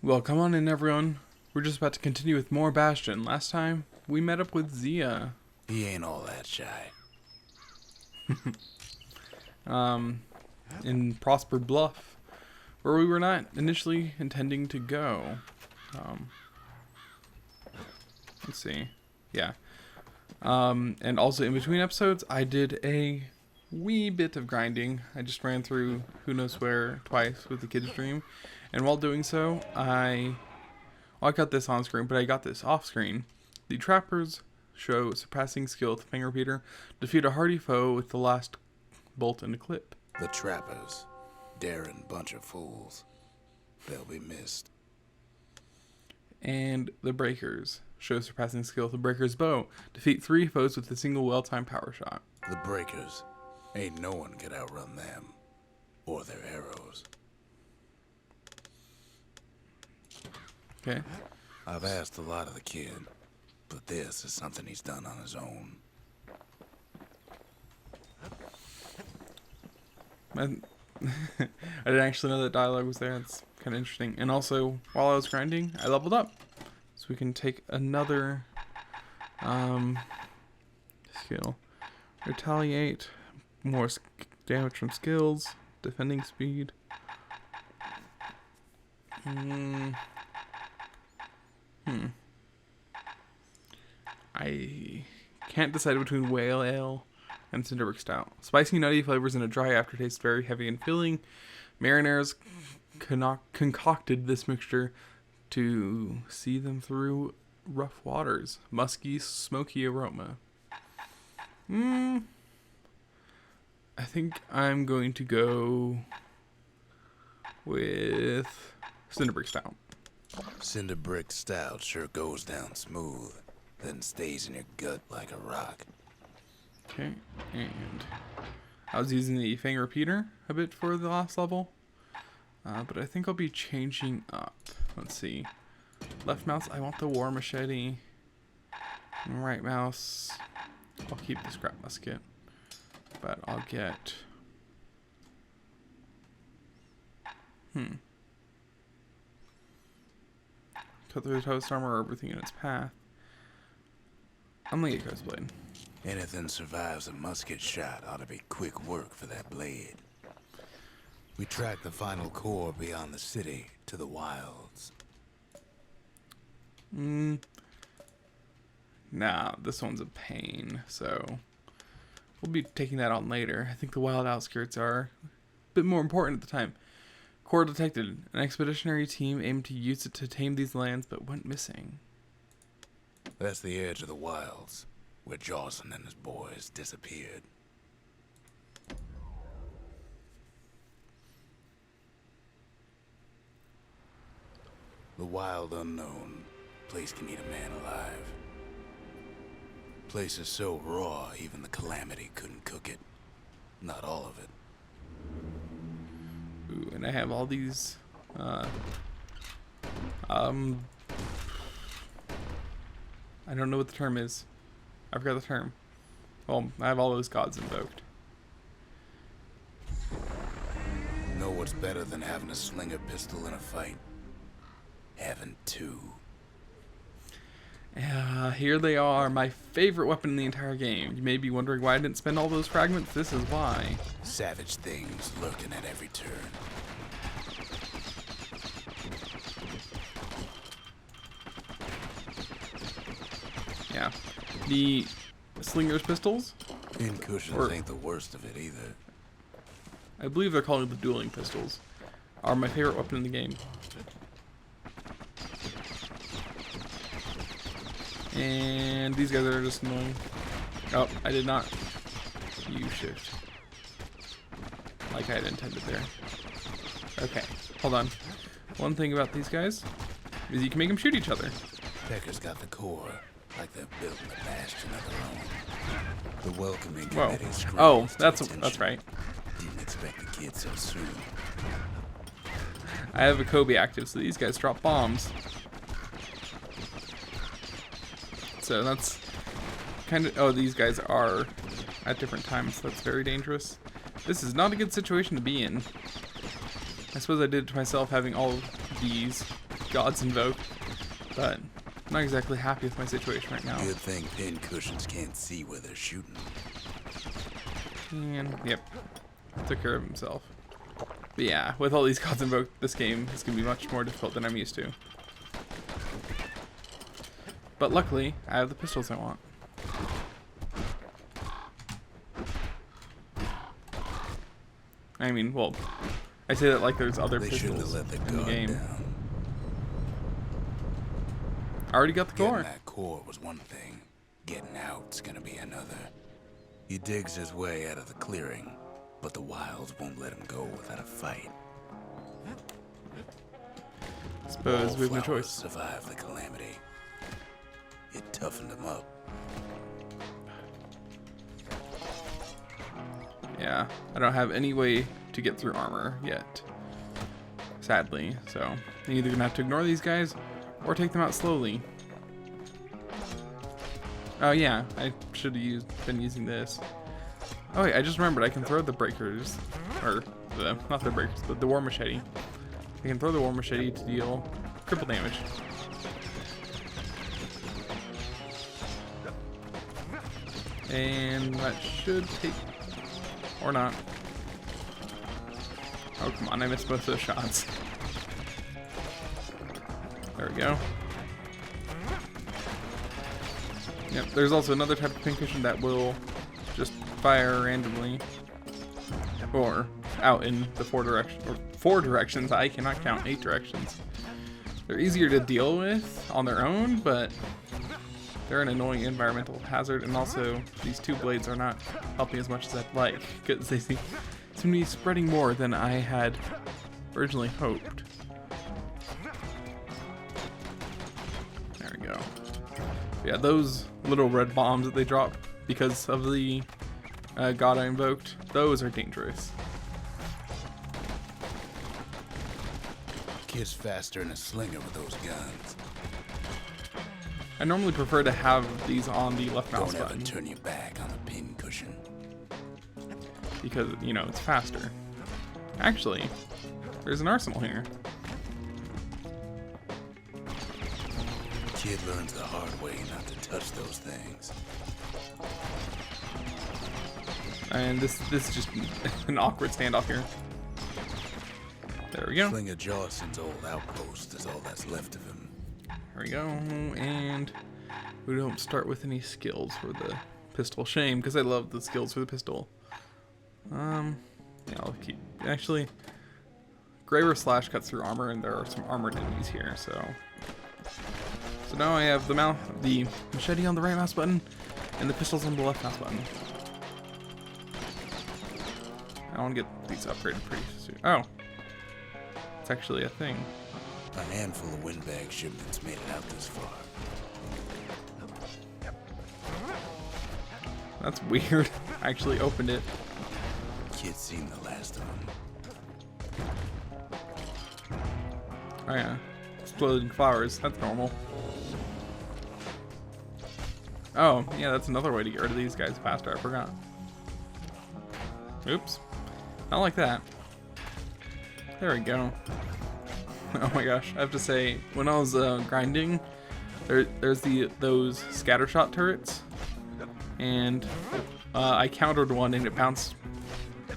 Well, come on in, everyone. We're just about to continue with more Bastion. Last time, we met up with Zia. He ain't all that shy. In Prosper Bluff, where we were not initially intending to go. Let's see. Yeah. And also in between episodes, I did a wee bit of grinding. I just ran through Who Knows Where twice with the kids' dream. And while doing so, I got this on screen, but I got this off screen. The trappers show surpassing skill with the finger repeater. Defeat a hardy foe with the last bolt in the clip. The trappers. Daring bunch of fools. They'll be missed. And the breakers show surpassing skill with the breaker's bow. Defeat 3 foes with a single well-timed power shot. The breakers. Ain't no one can outrun them. Or their arrows. Okay. I've asked a lot of the kid, but this is something he's done on his own. I didn't actually know that dialogue was there. It's kind of interesting. And also, while I was grinding, I leveled up. So we can take another skill. Retaliate. More damage from skills. Defending speed. I can't decide between whale ale and cinderbrick stout. Spicy, nutty flavors and a dry aftertaste, very heavy and filling. Mariners concocted this mixture to see them through rough waters. Musky, smoky aroma. I think I'm going to go with cinderbrick stout. Cinderbrick stout sure goes down smooth, then stays in your gut like a rock. Okay, and I was using the finger repeater a bit for the last level, but I think I'll be changing up. Let's see. Left mouse, I want the war machete. And right mouse, I'll keep the scrap musket, but I'll get... Cut through the toast armor or everything in its path. I'm gonna get Ghost Blade. Anything survives a musket shot ought to be quick work for that blade. We track the final core beyond the city to the wilds. Nah, this one's a pain, so we'll be taking that on later. I think the wild outskirts are a bit more important at the time. Core detected. An expeditionary team aimed to use it to tame these lands, but went missing. That's the edge of the wilds, where Jawson and his boys disappeared. The wild unknown. Place can eat a man alive. Place is so raw, even the Calamity couldn't cook it. Not all of it. Ooh, and I have all these, I don't know what the term is. I forgot the term. Well, I have all those gods invoked. Know what's better than having a slinger pistol in a fight? Having two. Here they are, my favorite weapon in the entire game. You may be wondering why I didn't spend all those fragments. This is why. Savage things lurking at every turn. Yeah. The Slinger's pistols, In cushions ain't the worst of it either. I believe they're calling the dueling pistols, are my favorite weapon in the game. And these guys are just annoying. Oh, I did not use shift like I had intended there. Okay, hold on. One thing about these guys is you can make them shoot each other. Pecker's got the core, like they're built in a bastion of their own. The welcoming Whoa. committee Oh, screams to that's attention. right. Didn't expect the kid so soon. I have a Kobe active, so these guys drop bombs. So that's kind of... Oh, these guys are at different times. So that's very dangerous. This is not a good situation to be in. I suppose I did it to myself having all of these gods invoked, but I'm not exactly happy with my situation right now. Good thing pin cushions can't see where they're shooting. And, yep, took care of himself. But yeah, with all these gods invoked, this game is going to be much more difficult than I'm used to. But luckily, I have the pistols I want. I mean, well, I say that like there's other pistols in the game. Down. I already got the core. Getting that core was one thing. Getting out's gonna be another. He digs his way out of the clearing, but the wilds won't let him go without a fight. Suppose we have no choice. Survived the calamity. It toughened him up. Yeah, I don't have any way to get through armor yet, sadly. So I'm either gonna have to ignore these guys or take them out slowly. Oh yeah, I should have been using this. Oh wait, I just remembered I can throw the breakers, or not the breakers, but the war machete. I can throw the war machete to deal critical damage. And that should take, or not. Oh come on, I missed both those shots. There we go. Yep, there's also another type of pincushion that will just fire randomly. Or out in the four directions. I cannot count 8 directions. They're easier to deal with on their own, but they're an annoying environmental hazard, and also these 2 blades are not helping as much as I'd like, because they seem to be spreading more than I had originally hoped. There we go. Yeah, those little red bombs that they drop because of the god I invoked, those are dangerous. Kid's faster than a slinger with those guns. I normally prefer to have these on the left mouse Don't ever button turn your back on a pin cushion. because, you know, it's faster. Actually, there's an arsenal here. Kid learns the hard way not to touch those things. And this is just an awkward standoff here. There we go. Slinger Jawson's old outpost is all that's left of him. There we go. And we don't start with any skills for the pistol. Shame, because I love the skills for the pistol. Yeah, I'll keep. Actually, Graver Slash cuts through armor, and there are some armored enemies here. So now I have the machete on the right mouse button, and the pistols on the left mouse button. I want to get these upgraded pretty soon. Oh, it's actually a thing. A handful of windbag shipments made it out this far. That's weird. I actually opened it. Kid's seen the last of them. Oh yeah, exploding flowers. That's normal. Oh yeah, that's another way to get rid of these guys faster. I forgot. Oops. Not like that. There we go. Oh my gosh, I have to say, when I was grinding, there's those scattershot turrets, and I countered one and it bounced.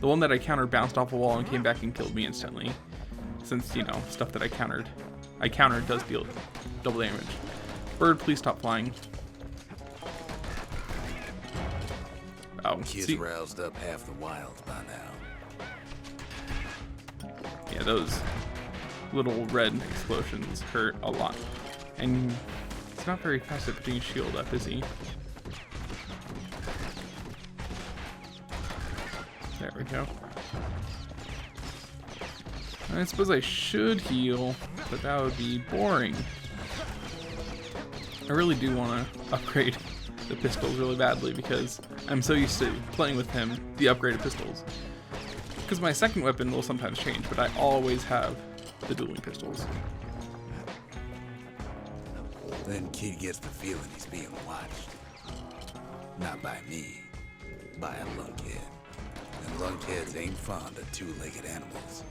The one that I countered bounced off a wall and came back and killed me instantly. Since, you know, stuff that I countered does deal double damage. Bird, please stop flying. Oh, Kid's roused up half the wilds by now. Yeah, those little red explosions hurt a lot. And it's not very fast at putting a shield up, is he? There we go. I suppose I should heal, but that would be boring. I really do want to upgrade the pistols really badly because I'm so used to playing with him, the upgraded pistols. Because my second weapon will sometimes change, but I always have the dueling pistols. Then Kid gets the feeling he's being watched. Not by me, by a lunkhead. Lunkheads ain't fond of two-legged animals.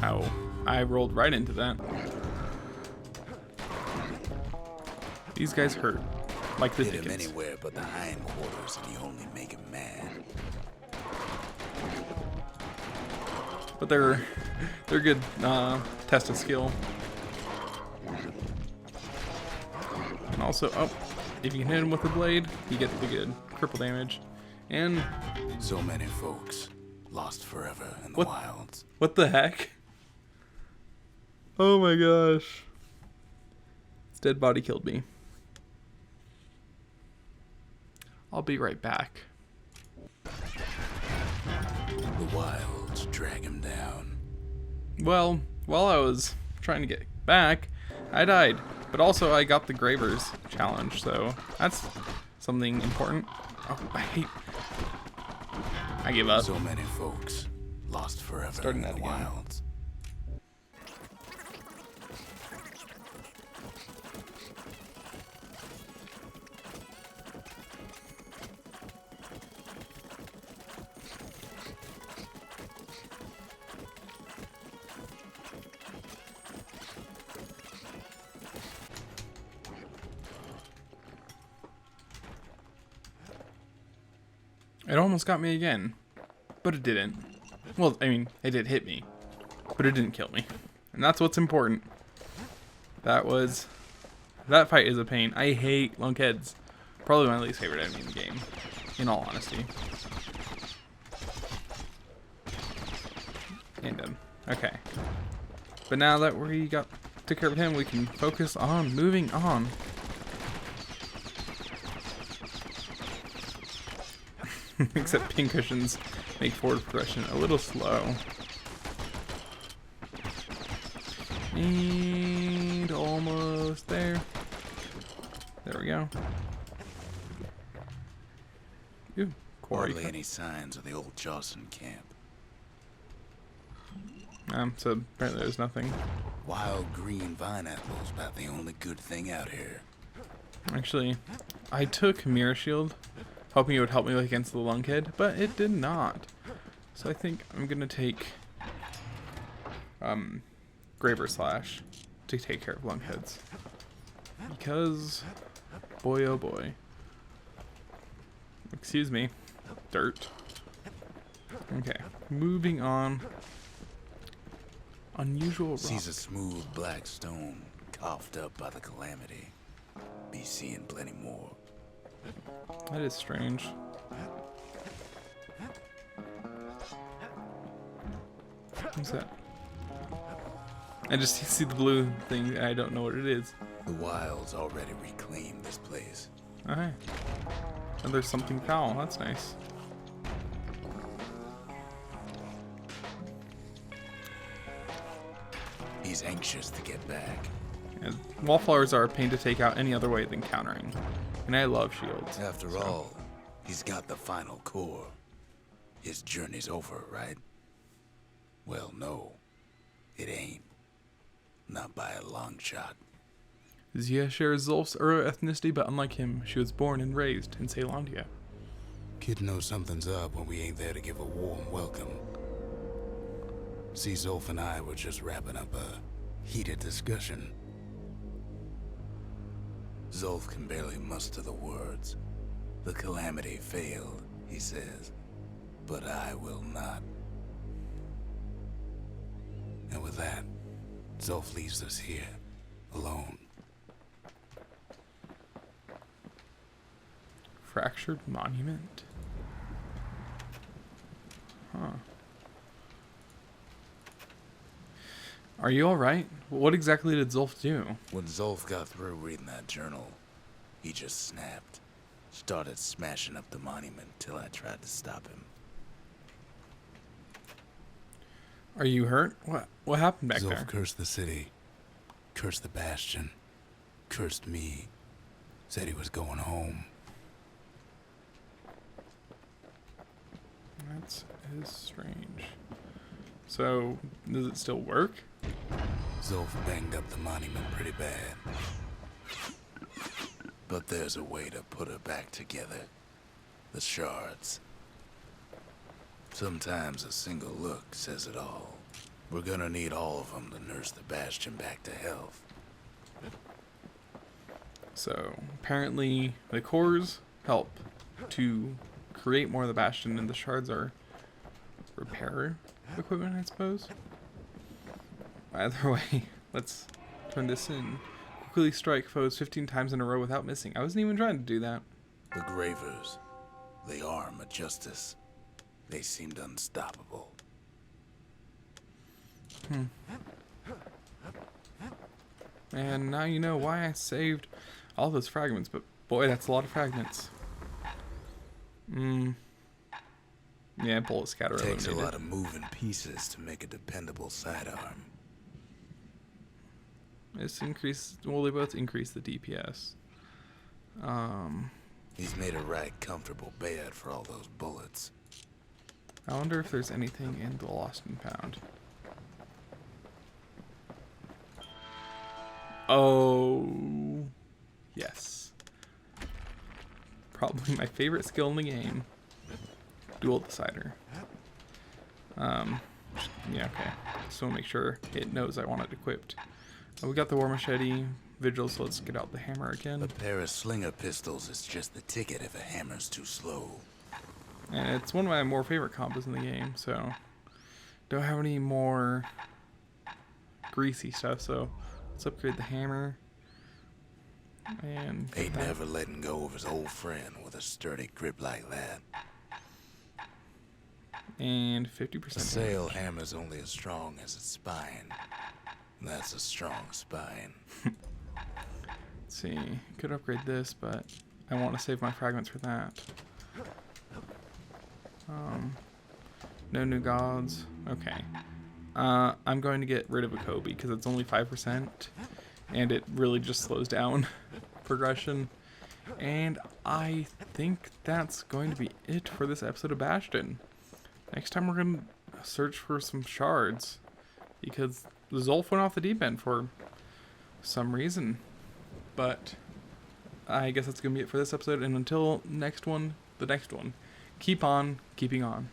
Ow. I rolled right into that. These guys hurt. Like the Hit him Dickens. anywhere but the hindquarters and you only make him mad. But they're good test of skill. And also, oh, if you can hit him with a blade, you get the good cripple damage. And So many folks lost forever in the What? wilds. what the heck? Oh my gosh. This dead body killed me. I'll be right back. The wilds drag him down. Well, while I was trying to get back, I died. But also I got the Gravers challenge, so that's something important. Oh, I give up. So many folks lost forever Starting in that the again. wilds. It almost got me again, but it didn't. Well, I mean, it did hit me, but it didn't kill me. And that's what's important. That fight is a pain. I hate lunkheads. Probably my least favorite enemy in the game, in all honesty. And him. Okay. But now that we took care of him, we can focus on moving on. Except pincushions make forward progression a little slow. And almost there. There we go. Ooh, quarry. Hardly any signs of the old Jawson camp. So apparently there's nothing. Wild green vine apples about the only good thing out here. Actually, I took Mirror Shield, hoping it would help me against the lunkhead, but it did not. So I think I'm gonna take Graver Slash to take care of lunkheads. Because boy oh boy. Excuse me. Dirt. Okay. Moving on. Unusual rock. Sees a smooth black stone coughed up by the calamity. Be seeing plenty more. That is strange. What's that? I just see the blue thing. I don't know what it is. The wilds already reclaimed this place. Okay. And there's something foul. That's nice. He's anxious to get back. And wallflowers are a pain to take out any other way than countering. And I love shields. After so. all, he's got the final core. His journey's over, right? Well, no. It ain't. Not by a long shot. Zia shares Zulf's Ur ethnicity, but unlike him, she was born and raised in Ceylondia. Kid knows something's up when we ain't there to give a warm welcome. See, Zulf and I were just wrapping up a heated discussion. Zulf can barely muster the words. The calamity failed, he says, but I will not. And with that, Zulf leaves us here, alone. Fractured monument? Huh. Are you alright? What exactly did Zulf do? When Zulf got through reading that journal, he just snapped. Started smashing up the monument till I tried to stop him. Are you hurt? What happened back Zulf there? cursed the city, cursed the Bastion, cursed me, said he was going home. That is strange. So, does it still work? Zulf banged up the monument pretty bad. But there's a way to put her back together. The shards. Sometimes a single look says it all. We're gonna need all of them to nurse the Bastion back to health. So apparently the cores help to create more of the Bastion, and the shards are repair equipment, I suppose. Either way, let's turn this in. Quickly strike foes 15 times in a row without missing. I wasn't even trying to do that. The Gravers, the arm of justice. They seemed unstoppable. And now you know why I saved all those fragments, but boy, that's a lot of fragments. Yeah, bullet scatter Takes a eliminated. lot of moving pieces to make a dependable sidearm. This increase, well, they both increase the DPS. He's made a right comfortable bed for all those bullets. I wonder if there's anything in the Lost and Found. Oh, yes. Probably my favorite skill in the game. Dual Decider. Yeah, okay. Just want to make sure it knows I want it equipped. We got the War Machete, Vigil, so let's get out the hammer again. A pair of slinger pistols is just the ticket if a hammer's too slow. And it's one of my more favorite combos in the game, so don't have any more greasy stuff, so let's upgrade the hammer. And Ain't never letting go of his old friend with a sturdy grip like that. And 50%. A sail hammer's only as strong as its spine. That's a strong spine. Let's see, could upgrade this, but I want to save my fragments for that. No new gods. Okay. I'm going to get rid of a Kobe because it's only 5%, and it really just slows down progression. And I think that's going to be it for this episode of Bastion. Next time we're going to search for some shards, because the Zolf went off the deep end for some reason. But I guess that's going to be it for this episode, and until the next one, keep on keeping on.